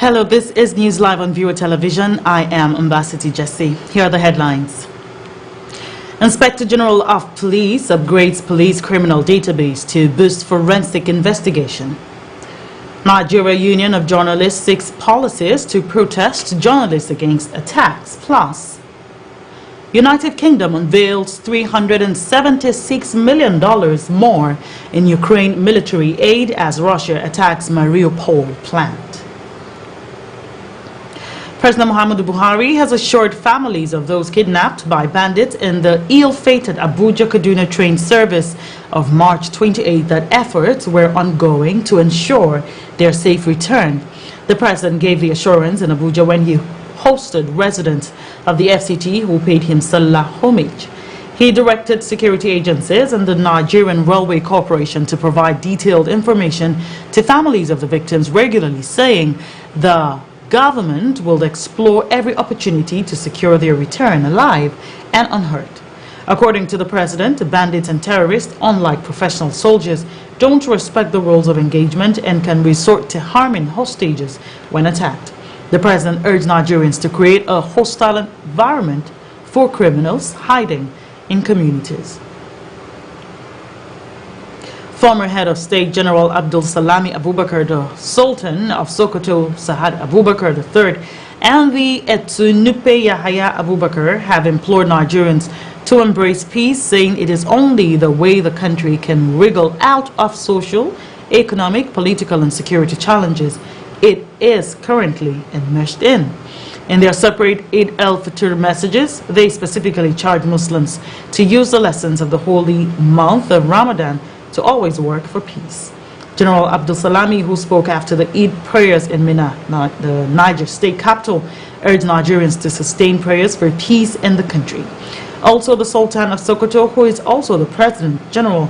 Hello, this is Newslive on Viewer Television. I am Ambassador Jesse. Here are the headlines. Inspector General of Police upgrades police criminal database to boost forensic investigation. Nigeria Union of Journalists seeks policies to protest journalists against attacks. Plus, United Kingdom unveils $376 million more in Ukraine military aid as Russia attacks Mariupol plant. President Muhammadu Buhari has assured families of those kidnapped by bandits in the ill-fated Abuja-Kaduna train service of March 28 that efforts were ongoing to ensure their safe return. The president gave the assurance in Abuja when he hosted residents of the FCT who paid him Salah homage. He directed security agencies and the Nigerian Railway Corporation to provide detailed information to families of the victims regularly, saying the government will explore every opportunity to secure their return alive and unhurt. According to the president, bandits and terrorists, unlike professional soldiers, don't respect the rules of engagement and can resort to harming hostages when attacked. The president urged Nigerians to create a hostile environment for criminals hiding in communities. Former head of state General Abdul Salami Abubakar, the Sultan of Sokoto Sa'ad Abubakar III, and the Etunupe Yahaya Abubakar have implored Nigerians to embrace peace, saying it is only the way the country can wriggle out of social, economic, political and security challenges it is currently immersed in. In their separate Eid al-Fitr messages, they specifically charge Muslims to use the lessons of the holy month of Ramadan to always work for peace. General Abdul Salami, who spoke after the Eid prayers in Mina, the Niger state capital, urged Nigerians to sustain prayers for peace in the country. Also, the Sultan of Sokoto, who is also the President General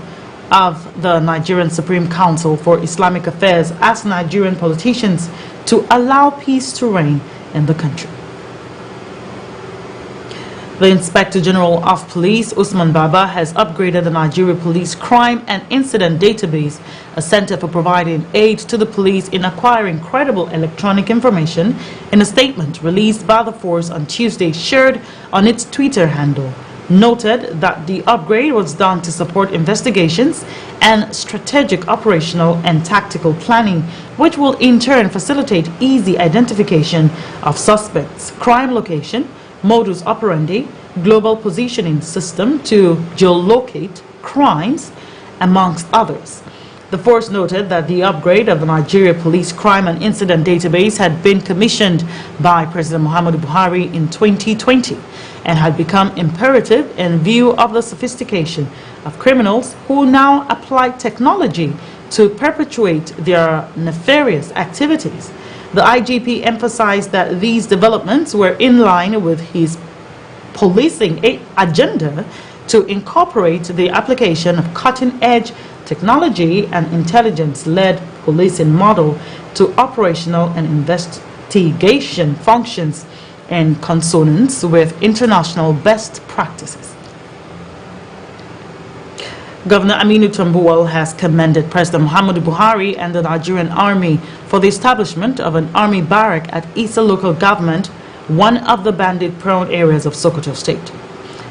of the Nigerian Supreme Council for Islamic Affairs, asked Nigerian politicians to allow peace to reign in the country. The Inspector General of Police, Usman Baba, has upgraded the Nigeria Police Crime and Incident Database, a center for providing aid to the police in acquiring credible electronic information. In a statement released by the force on Tuesday, shared on its Twitter handle, noted that the upgrade was done to support investigations and strategic operational and tactical planning, which will in turn facilitate easy identification of suspects, crime location, modus operandi, global positioning system to geolocate crimes, amongst others. The force noted that the upgrade of the Nigeria Police Crime and Incident Database had been commissioned by President Muhammadu Buhari in 2020 and had become imperative in view of the sophistication of criminals who now apply technology to perpetuate their nefarious activities. The IGP emphasized that these developments were in line with his policing agenda to incorporate the application of cutting-edge technology and intelligence-led policing model to operational and investigation functions in consonance with international best practices. Governor Aminu Tambuwal has commended President Muhammadu Buhari and the Nigerian Army for the establishment of an army barrack at Isa local government, one of the bandit-prone areas of Sokoto State.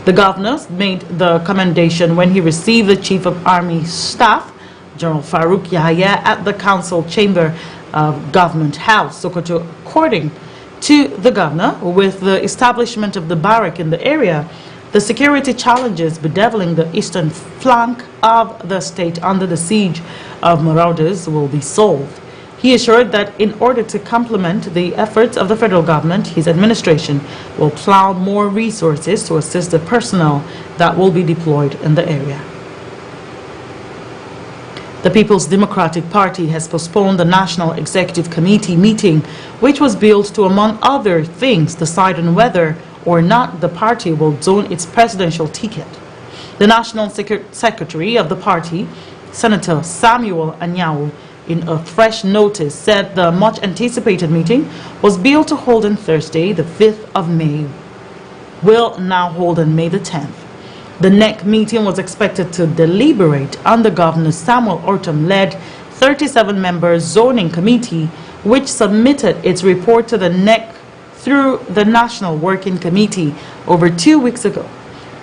The governor made the commendation when he received the Chief of Army Staff, General Farouk Yahaya, at the Council Chamber of Government House, Sokoto. According to the governor, with the establishment of the barrack in the area, the security challenges bedeviling the eastern flank of the state under the siege of marauders will be solved. He assured that in order to complement the efforts of the federal government, his administration will plow more resources to assist the personnel that will be deployed in the area. The People's Democratic Party has postponed the National Executive Committee meeting, which was billed to, among other things, decide on whether or not the party will zone its presidential ticket. The National Secretary of the party, Senator Samuel Anyanwu, in a fresh notice, said the much-anticipated meeting was billed to hold on Thursday, the 5th of May, will now hold on May the 10th. The NEC meeting was expected to deliberate on the Governor Samuel Ortom-led 37-member zoning committee, which submitted its report to the NEC through the National Working Committee over 2 weeks ago.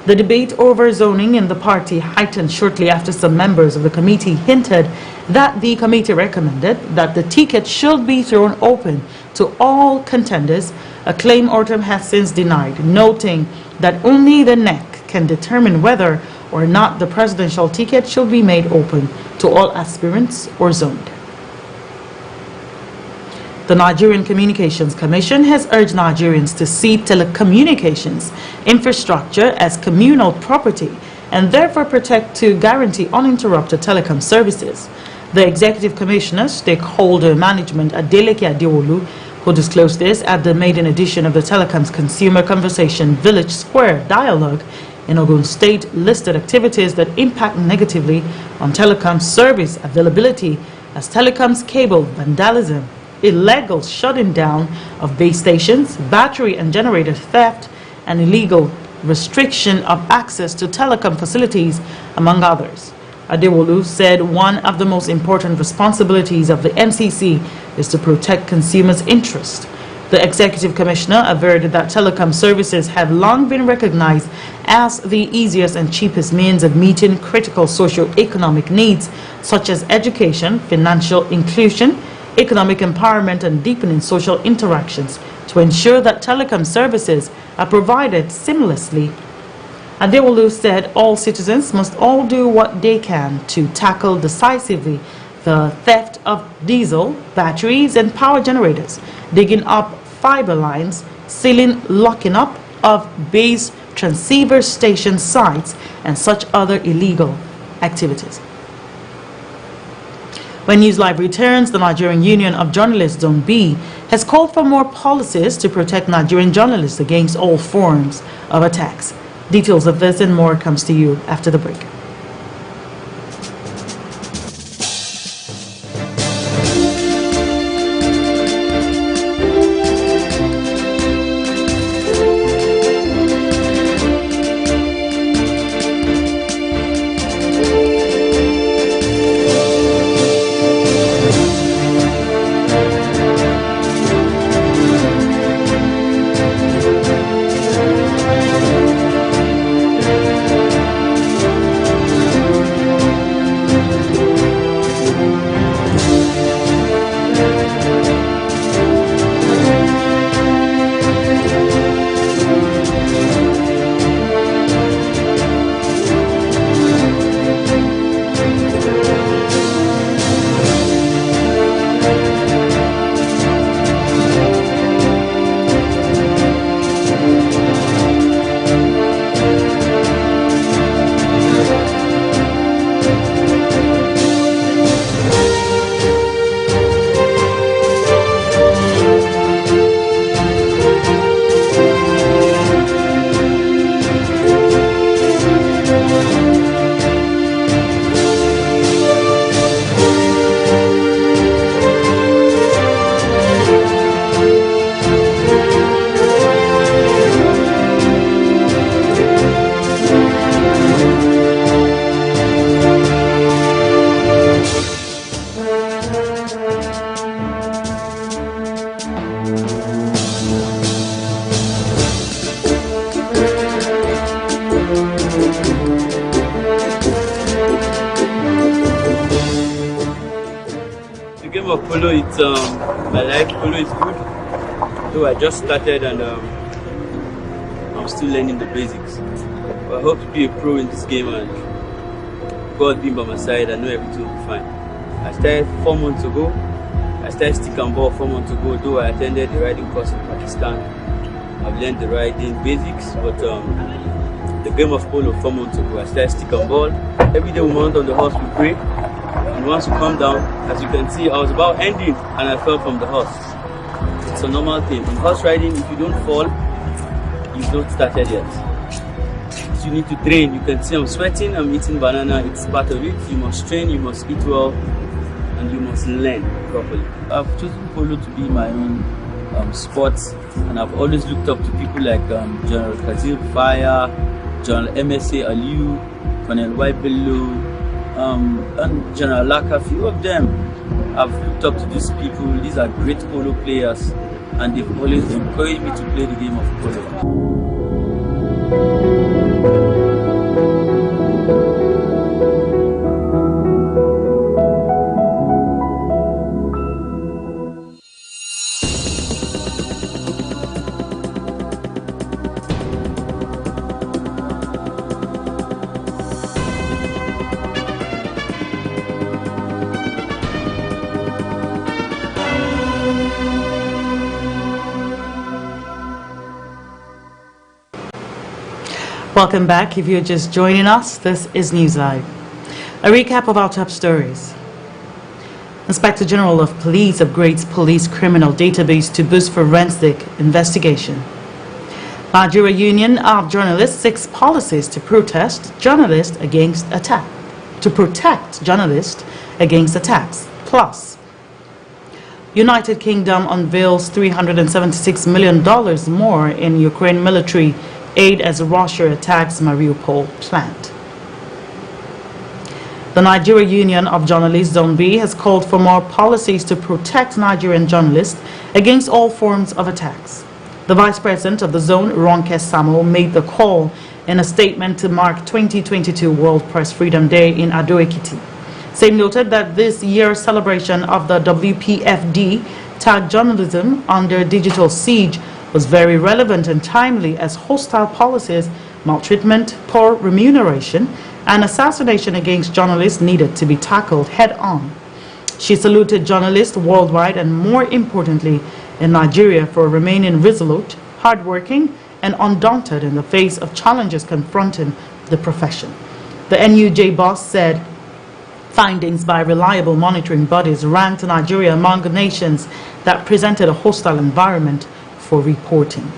The debate over zoning in the party heightened shortly after some members of the committee hinted that the committee recommended that the ticket should be thrown open to all contenders, a claim Ortam has since denied, noting that only the NEC can determine whether or not the presidential ticket should be made open to all aspirants or zoned. The Nigerian Communications Commission has urged Nigerians to see telecommunications infrastructure as communal property and therefore protect to guarantee uninterrupted telecom services. The Executive Commissioner, Stakeholder Management Adeleke Adewolu, who disclosed this at the maiden edition of the Telecoms Consumer Conversation Village Square Dialogue in Ogun State, listed activities that impact negatively on telecom service availability as telecoms cable vandalism, illegal shutting down of base stations, battery and generator theft, and illegal restriction of access to telecom facilities, among others. Adewolu said one of the most important responsibilities of the NCC is to protect consumers' interest. The Executive Commissioner averred that telecom services have long been recognized as the easiest and cheapest means of meeting critical socio-economic needs such as education, financial inclusion, economic empowerment, and deepening social interactions to ensure that telecom services are provided seamlessly. Adewolu said all citizens must all do what they can to tackle decisively the theft of diesel, batteries, and power generators, digging up fiber lines, sealing, locking up of base transceiver station sites, and such other illegal activities. When Newslive returns, the Nigerian Union of Journalists Zone B has called for more policies to protect Nigerian journalists against all forms of attacks. Details of this and more comes to you after the break. of polo, it's I like polo, is good. Though I just started and I'm still learning the basics. But I hope to be a pro in this game, and God being by my side, I know everything will be fine. I started 4 months ago. I started stick and ball 4 months ago, though I attended the riding course in Pakistan. I've learned the riding basics, but the game of polo 4 months ago, I started stick and ball. Every day we mount on the horse, we pray. And once we come down, as you can see, I was about ending and I fell from the horse. It's a normal thing. In horse riding, if you don't fall, you've not started yet. So you need to train. You can see I'm sweating, I'm eating banana, it's part of it. You must train, you must eat well, and you must learn properly. I've chosen polo to be my own sport, and I've always looked up to people like General Kazir Fire, General MSA Aliu, Colonel Waibelu, and General Laka, a few of them. I've looked up to these people. These are great polo players, and they've always encouraged me to play the game of polo. Welcome back. If you're just joining us, this is Newslive. A recap of our top stories. Inspector General of Police upgrades police criminal database to boost forensic investigation. Nigeria Union of Journalists seeks policies to protect journalists against attack. To protect journalists against attacks. Plus, United Kingdom unveils $376 million more in Ukraine military aid as Russia attacks Mariupol plant. The Nigeria Union of Journalists Zone B has called for more policies to protect Nigerian journalists against all forms of attacks. The Vice President of the zone, Ronke Samuel, made the call in a statement to mark 2022 World Press Freedom Day in Ado-Ekiti. Same noted that this year's celebration of the WPFD tagged journalism under digital siege was very relevant and timely as hostile policies, maltreatment, poor remuneration, and assassination against journalists needed to be tackled head-on. She saluted journalists worldwide and, more importantly, in Nigeria for remaining resolute, hardworking, and undaunted in the face of challenges confronting the profession. The NUJ boss said findings by reliable monitoring bodies ranked Nigeria among the nations that presented a hostile environment for reporting.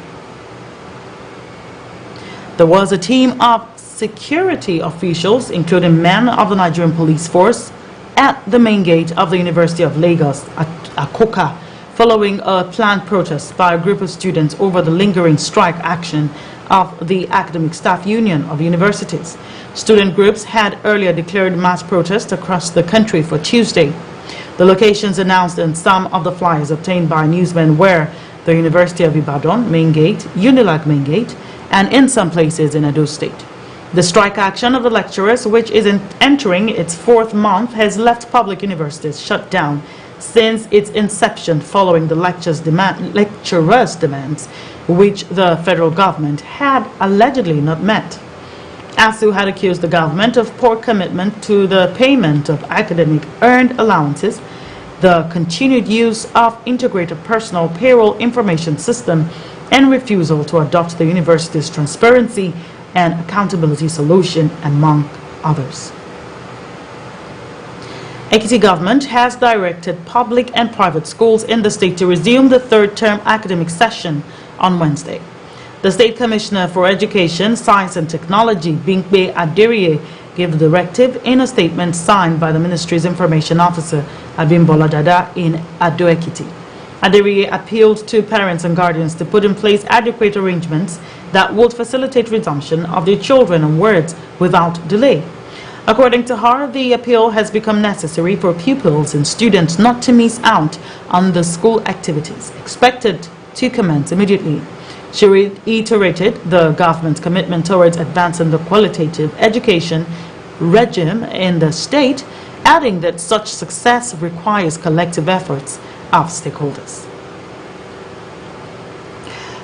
There was a team of security officials, including men of the Nigerian police force, at the main gate of the University of Lagos at Akoka, following a planned protest by a group of students over the lingering strike action of the Academic Staff Union of Universities. Student groups had earlier declared mass protests across the country for Tuesday. The locations announced in some of the flyers obtained by newsmen were the University of Ibadan, Main Gate, Unilag Main Gate, and in some places in Edo State. The strike action of the lecturers, which is entering its fourth month, has left public universities shut down since its inception following the lecturers' demands, which the federal government had allegedly not met. ASU had accused the government of poor commitment to the payment of academic earned allowances, the continued use of integrated personal payroll information system, and refusal to adopt the university's transparency and accountability solution, among others. Ekiti government has directed public and private schools in the state to resume the third-term academic session on Wednesday. The State Commissioner for Education, Science and Technology, Binkbe Aderiye, gave the directive in a statement signed by the Ministry's Information Officer, Abimbola Dada, in Ado-Ekiti. Aderiye appealed to parents and guardians to put in place adequate arrangements that would facilitate resumption of their children and words without delay. According to her, the appeal has become necessary for pupils and students not to miss out on the school activities expected to commence immediately. She reiterated the government's commitment towards advancing the qualitative education regime in the state, adding that such success requires collective efforts of stakeholders.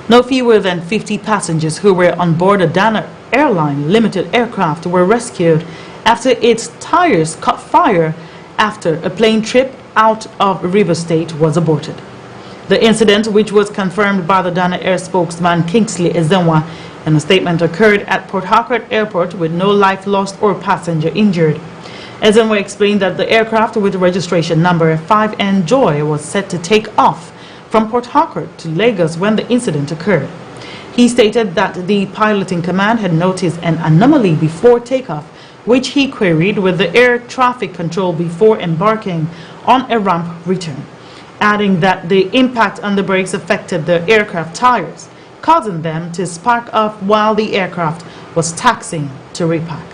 No fewer than 50 passengers who were on board a Dana Airline Limited aircraft were rescued after its tires caught fire after a plane trip out of Rivers State was aborted. The incident, which was confirmed by the Dana Air spokesman Kingsley Ezenwa in a statement, occurred at Port Harcourt Airport with no life lost or passenger injured. Ezenwa explained that the aircraft with registration number 5N Joy was set to take off from Port Harcourt to Lagos when the incident occurred. He stated that the piloting command had noticed an anomaly before takeoff, which he queried with the air traffic control before embarking on a ramp return, adding that the impact on the brakes affected the aircraft tires, causing them to spark up while the aircraft was taxiing to repack.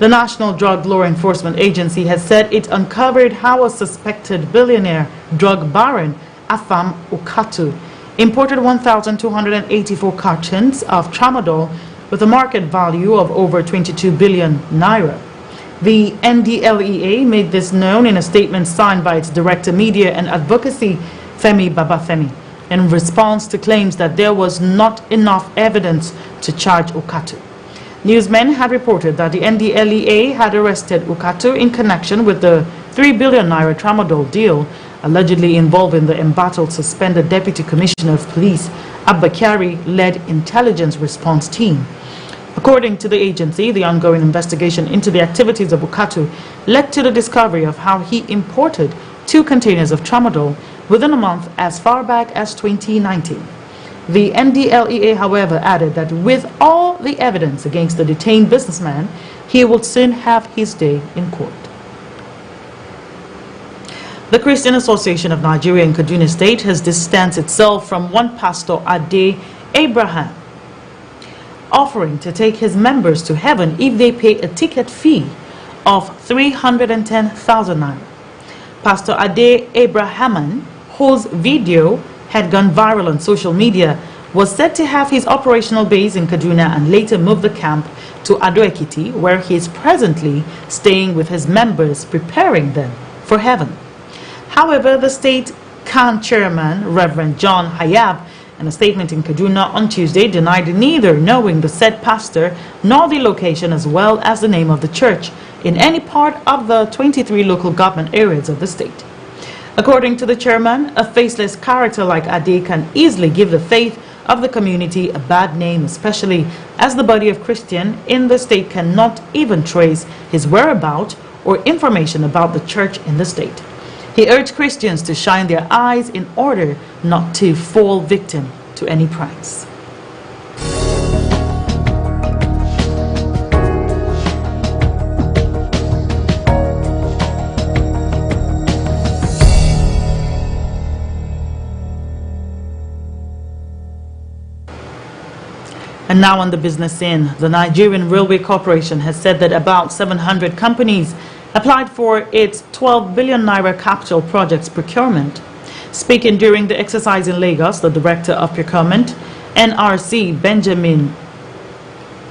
The National Drug Law Enforcement Agency has said it uncovered how a suspected billionaire drug baron, Afam Ukatu, imported 1,284 cartons of tramadol with a market value of over 22 billion naira. The NDLEA made this known in a statement signed by its Director Media and Advocacy, Femi Babafemi, in response to claims that there was not enough evidence to charge Ukatu. Newsmen had reported that the NDLEA had arrested Ukatu in connection with the 3 billion naira tramadol deal, allegedly involving the embattled suspended Deputy Commissioner of Police, Abakari-led intelligence response team. According to the agency, the ongoing investigation into the activities of Ukatu led to the discovery of how he imported 2 containers of tramadol within a month as far back as 2019. The NDLEA, however, added that with all the evidence against the detained businessman, he will soon have his day in court. The Christian Association of Nigeria in Kaduna State has distanced itself from one pastor, Ade Abraham, offering to take his members to heaven if they pay a ticket fee of 310,000 naira. Pastor Ade Abraham, whose video had gone viral on social media, was said to have his operational base in Kaduna and later moved the camp to Ado-Ekiti, where he is presently staying with his members, preparing them for heaven. However, the state CAN chairman, Reverend John Hayab, in a statement in Kaduna on Tuesday, denied neither knowing the said pastor nor the location as well as the name of the church in any part of the 23 local government areas of the state. According to the chairman, a faceless character like Ade can easily give the faith of the community a bad name, especially as the body of Christian in the state cannot even trace his whereabouts or information about the church in the state. He urged Christians to shine their eyes in order not to fall victim to any pranks. And now on the business scene, the Nigerian Railway Corporation has said that about 700 companies applied for its 12 billion naira capital projects procurement. Speaking during the exercise in Lagos, the Director of Procurement, NRC, Benjamin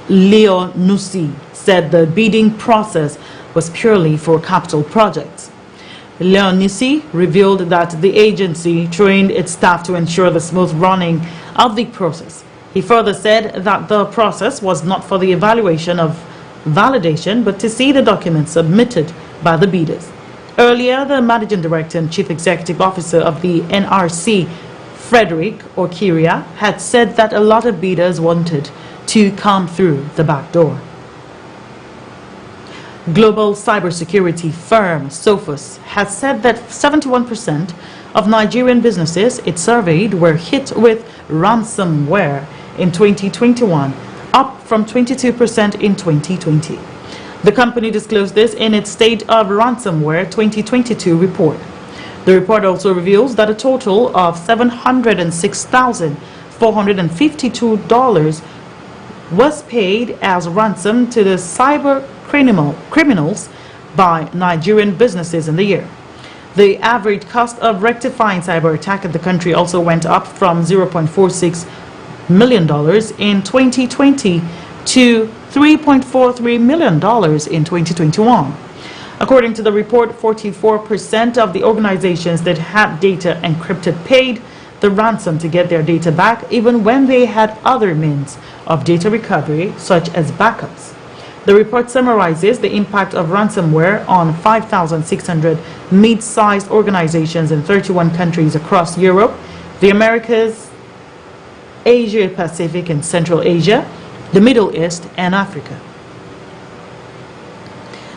Leonusi, said the bidding process was purely for capital projects. Leonusi revealed that the agency trained its staff to ensure the smooth running of the process. He further said that the process was not for the evaluation of validation, but to see the documents submitted by the bidders. Earlier, the Managing Director and Chief Executive Officer of the NRC, Frederick Okiria, had said that a lot of bidders wanted to come through the back door. Global cybersecurity firm Sophos has said that 71% of Nigerian businesses it surveyed were hit with ransomware in 2021, up from 22% in 2020. The company disclosed this in its State of Ransomware 2022 report. The report also reveals that a total of $706,452 was paid as ransom to the cyber criminals by Nigerian businesses in the year. The average cost of rectifying cyber attack in the country also went up from $0.46 million in 2020 to $3.43 million in 2021. According to the report, 44% of the organizations that had data encrypted paid the ransom to get their data back, even when they had other means of data recovery, such as backups. The report summarizes the impact of ransomware on 5,600 mid-sized organizations in 31 countries across Europe, the Americas, Asia Pacific and Central Asia, the Middle East, and Africa.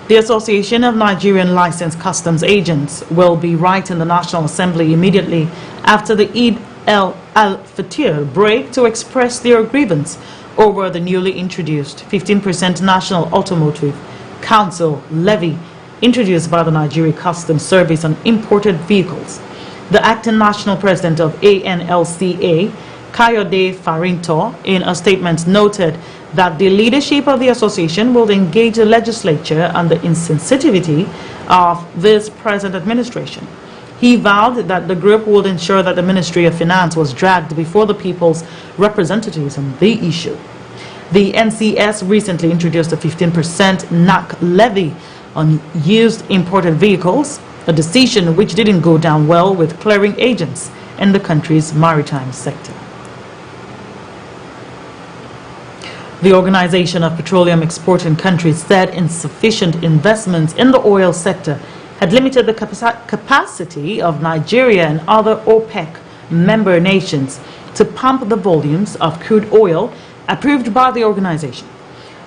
The Association of Nigerian Licensed Customs Agents will be right in the National Assembly immediately after the Eid al-Fitr break to express their grievance over the newly introduced 15% National Automotive Council levy introduced by the Nigeria Customs Service on imported vehicles. The acting national president of ANLCA, Kayode Farinto, in a statement, noted that the leadership of the association will engage the legislature on the insensitivity of this present administration. He vowed that the group would ensure that the Ministry of Finance was dragged before the people's representatives on the issue. The NCS recently introduced a 15% NAC levy on used imported vehicles, a decision which didn't go down well with clearing agents in the country's maritime sector. The Organization of Petroleum Exporting Countries said insufficient investments in the oil sector had limited the capacity of Nigeria and other OPEC member nations to pump the volumes of crude oil approved by the organization.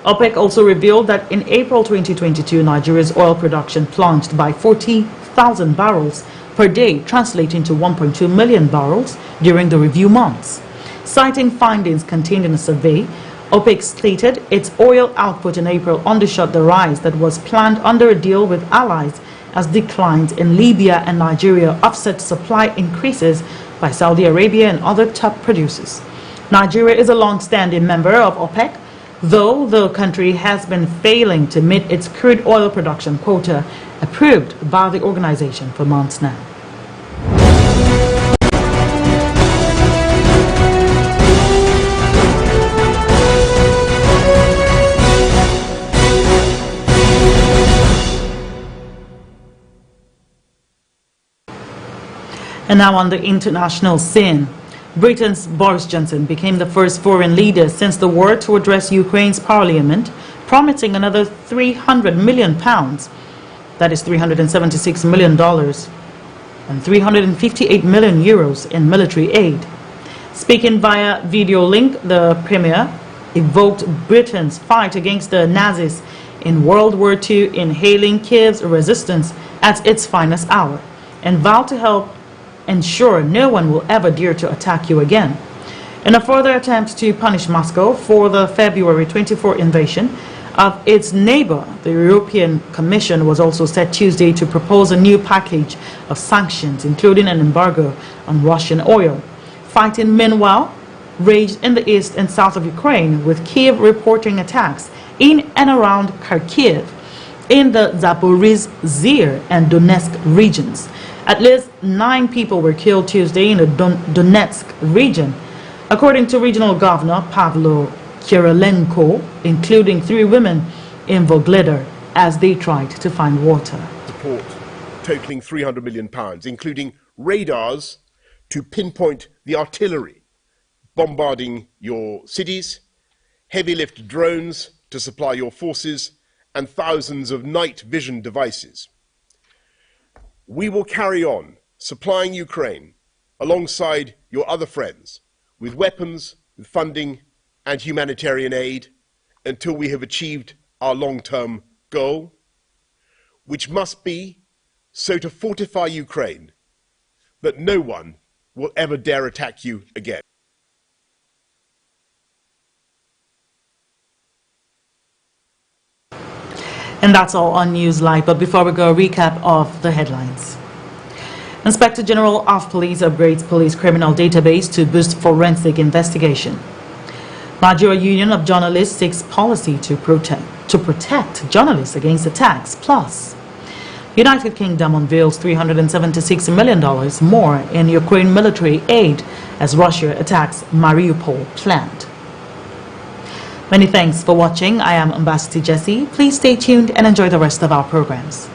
OPEC also revealed that in April 2022, Nigeria's oil production plunged by 40,000 barrels per day, translating to 1.2 million barrels during the review months. Citing findings contained in a survey, OPEC stated its oil output in April undershot the rise that was planned under a deal with allies, as declines in Libya and Nigeria offset supply increases by Saudi Arabia and other top producers. Nigeria is a long-standing member of OPEC, though the country has been failing to meet its crude oil production quota approved by the organization for months now. And now on the international scene, Britain's Boris Johnson became the first foreign leader since the war to address Ukraine's parliament, promising another £300 million, that is $376 million, and 358 million euros in military aid. Speaking via video link, the premier evoked Britain's fight against the Nazis in World War II, in hailing Kiev's resistance at its finest hour, and vowed to help ensure no one will ever dare to attack you again. In a further attempt to punish Moscow for the February 24 invasion of its neighbor, the European Commission was also set Tuesday to propose a new package of sanctions, including an embargo on Russian oil. Fighting, meanwhile, raged in the east and south of Ukraine, with Kiev reporting attacks in and around Kharkiv, in the Zaporizhzhia and Donetsk regions. At least 9 people were killed Tuesday in the Donetsk region, according to regional governor Pavlo Kirilenko, including 3 women in Volgledar, as they tried to find water. Support totaling £300 million, including radars to pinpoint the artillery bombarding your cities, heavy lift drones to supply your forces, and thousands of night vision devices. We will carry on supplying Ukraine alongside your other friends with weapons, with funding and humanitarian aid until we have achieved our long-term goal, which must be so to fortify Ukraine that no one will ever dare attack you again. And that's all on Newslive. But before we go, a recap of the headlines. Inspector General of Police upgrades police criminal database to boost forensic investigation. Nigeria Union of Journalists seeks policy to protect journalists against attacks. Plus, United Kingdom unveils $376 million more in Ukraine military aid as Russia attacks Mariupol planned. Many thanks for watching. I am Ambassador Jessie. Please stay tuned and enjoy the rest of our programs.